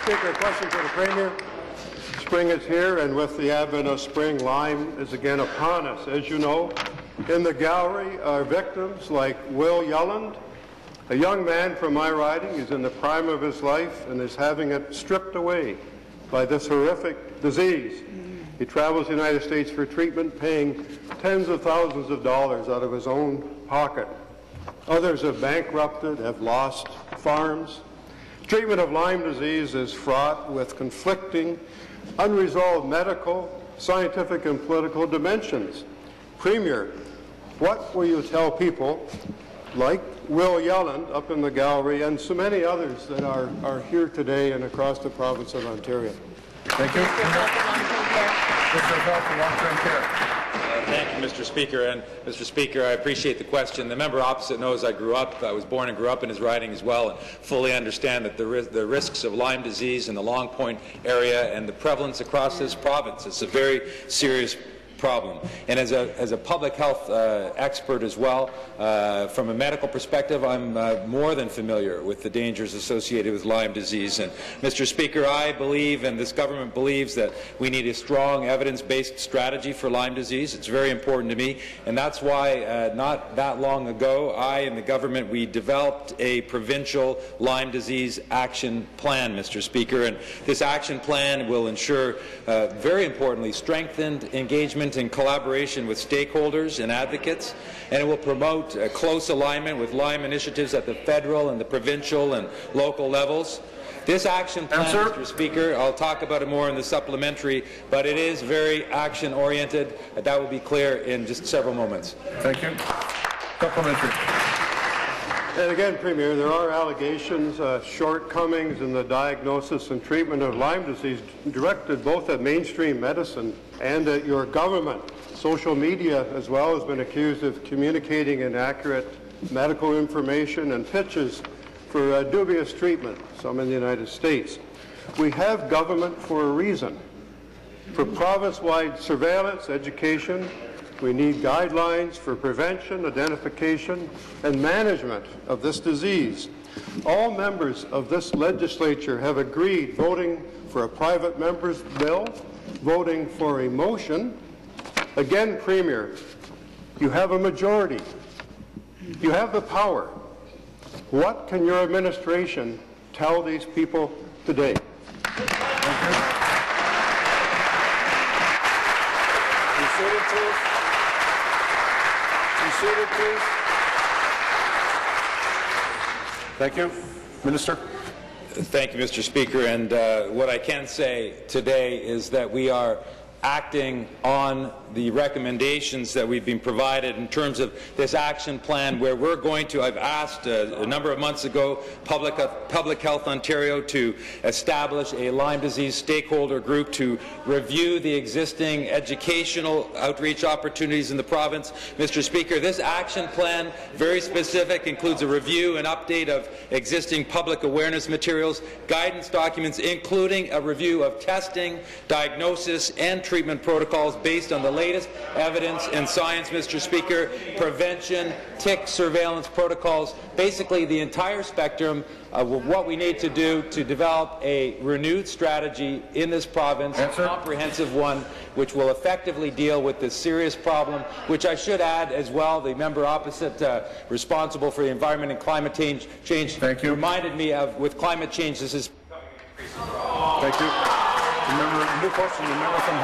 Speaker, a question to the Premier. Spring is here, and with the advent of spring, Lyme is again upon us. As you know, in the gallery are victims like Will Yelland, a young man from my riding. He's in the prime of his life and is having it stripped away by this horrific disease. He travels the United States for treatment, paying tens of thousands of dollars out of his own pocket. Others have bankrupted, have lost farms. Treatment of Lyme disease is fraught with conflicting, unresolved medical, scientific, and political dimensions. Premier, what will you tell people like Will Yelland up in the gallery and so many others that are here today and across the province of Ontario? Thank you. Thank you, Mr. Speaker. And Mr. Speaker, I appreciate the question. The member opposite knows I was born and grew up in his riding as well, and fully understand that the risks of Lyme disease in the Long Point area and the prevalence across this province. It's a very serious problem. And as a public health expert as well, from a medical perspective, I'm more than familiar with the dangers associated with Lyme disease. And Mr. Speaker, I believe, and this government believes, that we need a strong evidence-based strategy for Lyme disease. It's very important to me, and that's why not that long ago, I and the government, we developed a provincial Lyme disease action plan, Mr. Speaker. And this action plan will ensure, very importantly, strengthened engagement and collaboration with stakeholders and advocates, and it will promote a close alignment with Lyme initiatives at the federal and the provincial and local levels. This action plan, Mr. Speaker, I'll talk about it more in the supplementary, but it is very action-oriented. That will be clear in just several moments. Thank you. Supplementary. And again, Premier, there are allegations, shortcomings in the diagnosis and treatment of Lyme disease directed both at mainstream medicine and at your government. Social media as well has been accused of communicating inaccurate medical information and pitches for dubious treatment, some in the United States. We have government for a reason. For province-wide surveillance, education, we need guidelines for prevention, identification, and management of this disease. All members of this legislature have agreed, voting for a private member's bill, voting for a motion. Again, Premier, you have a majority. You have the power. What can your administration tell these people today? Thank you. Thank you. Minister. Thank you, Mr. Speaker. And what I can say today is that we are acting on the recommendations that we've been provided in terms of this action plan, where we're going to, I've asked a number of months ago, Public Health Ontario to establish a Lyme disease stakeholder group to review the existing educational outreach opportunities in the province. Mr. Speaker, this action plan, very specific, includes a review and update of existing public awareness materials, guidance documents, including a review of testing, diagnosis, and treatment protocols based on the latest evidence and science, Mr. Speaker, prevention, tick surveillance protocols, basically the entire spectrum of what we need to do to develop a renewed strategy in this province, a comprehensive one, which will effectively deal with this serious problem, which I should add as well, the member opposite responsible for the environment and climate change reminded me of, with climate change, this is... Thank you. New question, the member from